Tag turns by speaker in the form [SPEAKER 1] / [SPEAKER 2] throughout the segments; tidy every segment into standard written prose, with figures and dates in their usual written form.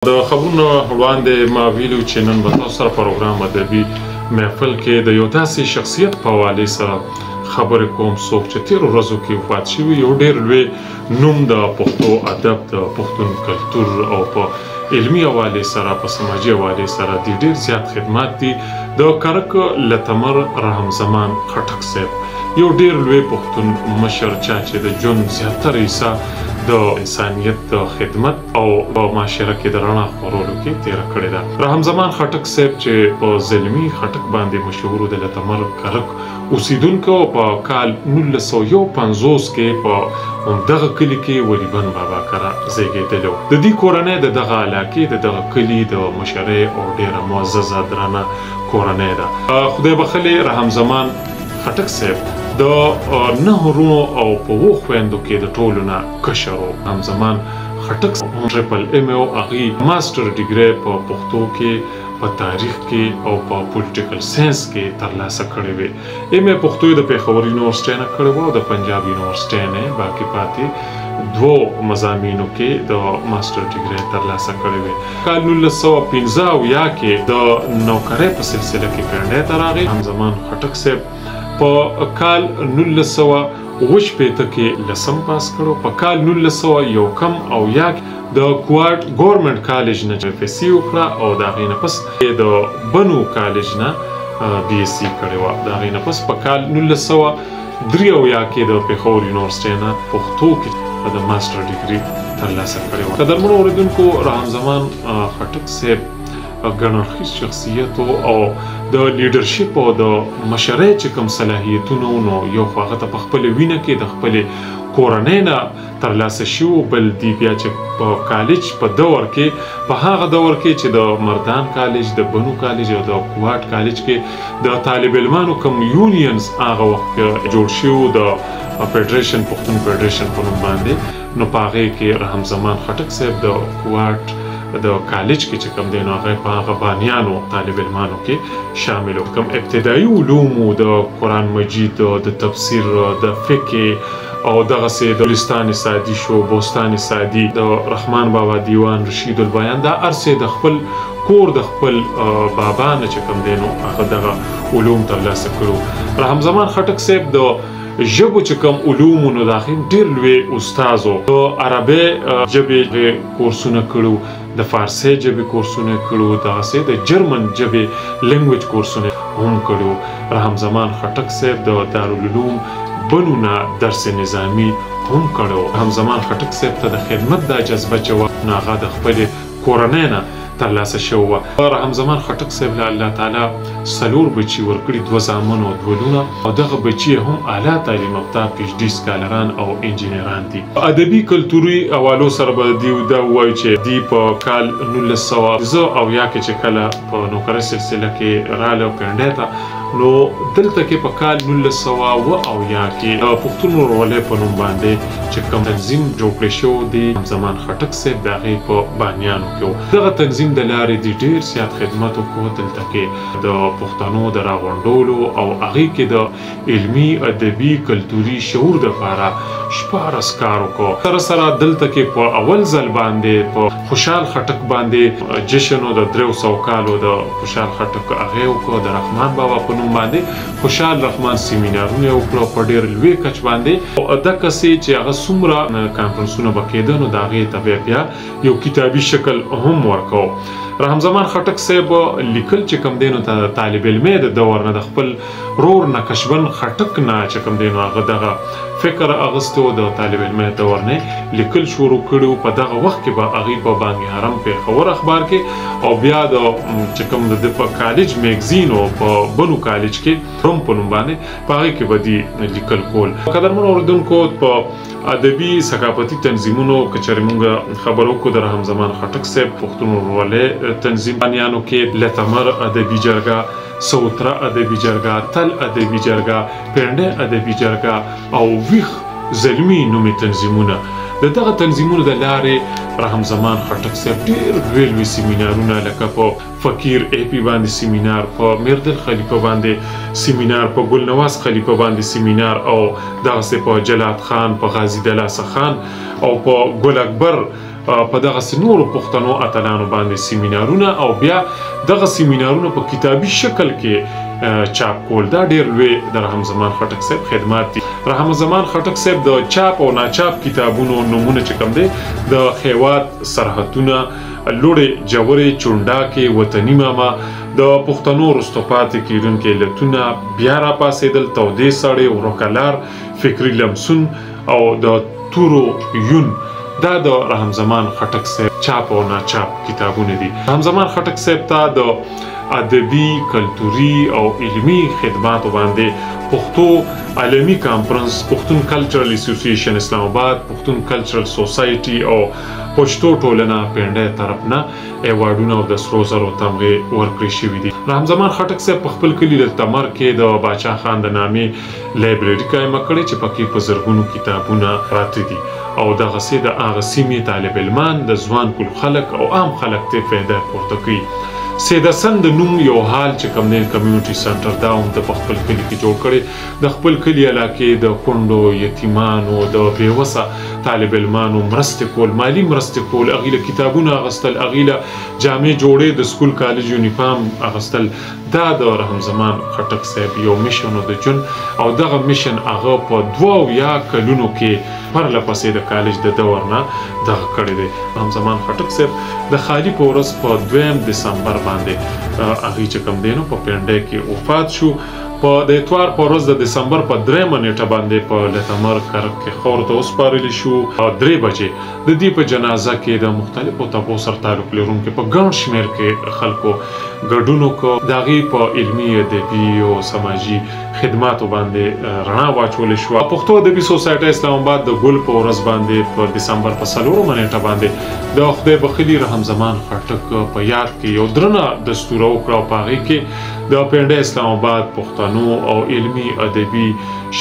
[SPEAKER 1] د خبرونو وړاندې ما ویلو چې نن به تاسو سره پروګرام ادبي محفل کې د یو داسې شخصیت په حوالې سره خبرې کوم څوک چې تېرو ورځو کې وفات شوي یو ډېر لوی نوم د پښتو ادب د پښتون کلتور او په علمي حوالې سره په سماجي حوالې سره د ډېر زیات خدمات دي د کرک لتمر رحم زمان خټک صاحب یو ډېر لوی پښتون مشر چا چې د ژوند زیاتره حصه د انسانیت د خدمت او په معاشره کې د رڼا خپرولو کې تېره کړې ده. رحم زمان خټک صاحب چې په زلمي خټک باندې مشهور د لتمر کرک اوسیدونکو په کال 1950 کې په دغه کلي کې ولیبن بابا کره زیږېدلی و. د دې کورنۍ د دغه علاقې د دغه کلي د مشرۍ او ډېره معززه درنه کورنۍ ده. خدای بخښلي رحم زمان خټک صاحب د 9 ورونو او په 7 خویندو کې د ټولو نه کشر و. رحم زمان خټک ټریپل ایم او هغې ماسټر ډیګري په پښتو کې په تاریخ کې او په پولیټیکل ساینس کې ترلاسه کړې وې. ایم ای پښتو د پېښور یونیورسټۍ نه کړې وه او د پنجاب یونیورسټۍ نه باقي پاتې 2 مضامینو کې د ماسټر ډیګري ترلاسه کړې وې. کال 1915 کې د نوکرۍ په سلسله کې پنډۍ ته راغی. رحم زمان خټک صاحب په کال 1918 کې لسم پاس کړو. په کال 1901 د کوارټ ګورنمنت کالج نه اف ایس سی وکړه او د هغې نه پس د بنو کالج نه بي ایس سی کړې وه. د هغې نه پس په کال 1903 کې د پېښور یونیورسټۍ نه پښتو کې د ماسټر ډیګري ترلاسه کړې وه. قدرمنو اورېدونکو، رحم زمان خټک صاحب ګڼاړخیز شخصیت او د لیډرشپ او د مشرۍ چې کوم صلاحیتونه نو یو خو هغه ته په خپله وینه کې د خپلې کورنۍ نه ترلاسه شوي، بل دی بیا چې په کالج په دور کې په هغه دور کې چې د مردان کالج، د بنو کالج او د کوارټ کالج کې د طالب علمانو کوم یونینز هغه وخت کې جوړ شوي د فیډریشن پښتون فیډریشن په نوم باندې، نو په هغې کې رحم زمان خټک صاحب د کوارټ د کالج کې چې کوم دی نو هغه په هغه بانیانو طالب علمانو کې شامل و. کوم ابتدایي علومو د قرآن مجید، د تفسیر، د فقه او دغسې د ګلستان سعدي شو، بوستان سعدي، د رحمان بابا دیوان، رشید البیان، دا هرڅه د خپل کور د خپل بابا نه چې کوم دی نو هغه دغه علوم ترلاسه کړو. رحم زمان خټک صاحب د ژبو چې کوم علومو نو د هغې ډېر لوی استاذ و. د عربۍ ژبې کورسونه کړو، د فارسۍ ژبې کورسونه کړو، دغسې د جرمن ژبې لینګویج کورسونه هم کړو. رحم زمان خټک صاحب د دارالعلوم بنو نه درس نظامي هم کړو. رحم زمان خټک صاحب ته د خدمت دا جذبه چې وه نو هغه د خپلې کورنۍ نه ترلاسه شوې وه. رحم زمان خټک صاحب له الله تعالی 4 بچي ورکړي، 2 زامن او 2 لونه، او دغه بچي هم اعلی تعلیم یافته پی ایچ ډي سکالران او انجینران دي. په ادبي کلتوري حوالو سره به دوی دا ووایي چې دوی په کال 1900 کې چې کله په نوکرۍ سلسله کې راغله پنډۍ ته، نو دلته کې په کال 1900 کې د پښتون ورورولۍ په نوم باندې چې کوم تنظیم جوړ کړی شوی دی، رحم زمان خټک صاحب د هغې په بانیانو کې و. دغه تنظیم د لارې د ډېر زیات خدمت وکړو. دلته کې د پښتنو د راغونډولو او هغې کې د علمي، ادبي، کلتوري شعور دپاره 14 کار وکړو. سره سره دلته کې په اول ځل باندې په خوشحال خټک باندې جشن و د 300 کالو د خوشحال خټک هغې وکړو. د رحمان بابا په نوم باندې خوشحال رحمان سیمینارونه وکړو په ډېر لوی کچ باندې، او دقسې چې هغه څومره کانفرنسونه به کېده نو د هغې ته بیا یو کتابي شکل هم ورکو. رحم زمان خټک صاحب لیکل چې کوم دی نو د طالب علمۍ د دور نه د خپل رور نقشبند خټک نه چې کوم دی نو هغه دغه فکر اغوستی و، د طالب علمۍ دور نه لیکل شروع کړي. په دغه وخت کې به هغې په بانګ حرم پېښور اخبار کې او بیا د چې کوم د په کالج میګزین او په بنو کالج کې روم په نوم باندې په هغې کې به دي لیکل کول. قدرمنو اورېدونکو، په ادبي ثقافتي تنظیمونو که چېرې مونږ خبرې وکړو د رحم زمان خټک صاحب پښتون ورورولۍ تنظیم بانیانو کې لتمر ادبي جرګه، سوتره ادبي جرګه، تل ادبي جرګه، پنډۍ ادبي جرګه او ویښ زلمي نومې تنظیمونه. د دغه تنظیمونو د لارې رحم زمان خټک صاحب ډېر لوی سیمینارونه لکه په فقیر ای پی باندې سیمینار، په میردل خلیفه باندې سیمینار، په ګلنواز خلیفه باندې سیمینار، او دغسې په جلات خان، په غازي دلاسه خان او په ګل اکبر په دغسې نورو پښتنو اتلانو باندې سیمینارونه او بیا دغه سیمینارونه په کتابي شکل کې چاپ کول. دا ډېر لوی د رحم زمان خټک صاحب خدمات دي. رحم زمان خټک صاحب د چاپ او ناچاپ کتابونو نومونه چې کوم دی د هیواد سرحدونه، لوړې جوړې، چونډاکې، وطني ماما، د پښتنو وروسته پاتې کېدونکي علتونه، بیا راپاڅېدل، تودې سړې، ورکلار، فکري لمسون او د تورو یون، دا د رحم زمان خټک صاحب چاپ او ناچاپ کتابونه دي. رحم زمان خټک صاحب ته د ادبي، کلتوري او علمي خدماتو باندې پښتو عالمي کانفرنس، پښتون کلچرل اسوسییشن اسلام آباد، پښتون کلچرل سوسایټي او پښتو ټولنه پنډه طرف نه ایوارډونه او د سرو زرو تمغې ورکړې شوي دي. رحم زمان خټک صاحب په خپل کلي د تمر کې د باچا خان د نامې لایبرري قایمه کړې چې پکې په زرګونو کتابونه پراته دي او دغسې د هغه سیمې طالب علمان، د ځوان کل خلک او عام خلک ته فایده پورته کوي. سیدسن د نوم یو حال چې کوم دی کمیونټي سنټر دا هم د خپل کلي کې جوړ کړی. د خپل کلي علاقې د کونډو، یتیمانو، د بېوسه طالب علمانو مرستې کول، مالي مرستې کول، هغوی له کتابونه اخیستل، هغوی له جامې جوړې، د سکول کالج یونیفارم اخیستل. دا د رحم زمان خټک صاحب یو میشن و د ژوند او دغه میشن هغه په 2 کلونو کې پرله پسې د کالج د دور نه دغه کړی دی. رحم زمان خټک صاحب د خالي په ورځ په 2 دسمبر باندې هغوی چې کوم دی نو په پنډۍ کې وفات شو. په د اتوار په ورځ د دسمبر په 3 نیټه باندې په لتمر کرک کې خاورو ته وسپارلی شو. 3 بجې د دې په جنازه کې د مختلفو طبقو سره تعلق لرونکو په ګڼ شمېر کې خلکو ګډون وکړ. د هغې په علمي، ادبي او سماجي خدماتو باندې رڼا واچولی شوه. پښتو ادبي سوسایټي اسلام آباد د ګل په ورځ باندې په دسمبر په 4 نیټه باندې د خدای بخلي رحم زمان خټک په یاد کې یو درنه دستوره وکړه او په هغې کې د پنډه اسلام آباد پښتنو او علمي ادبي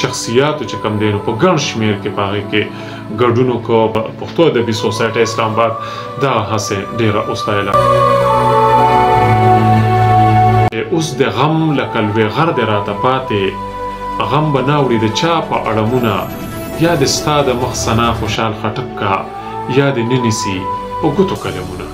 [SPEAKER 1] شخصیاتو چې کوم دی نو په ګڼ شمېر کې په هغې کې ګډون وکړو. پښتو ادبي سوسایټي اسلام آباد دا هڅې ډېره وستایله. اوس د غم لکه لوی غر دی راته پاتې، غم به نه وړي د چا په اړمونه، یا د ستا د مخ ثنا خوشحال خټک کا، یا د نه نیسي په ګوتو قلمونه.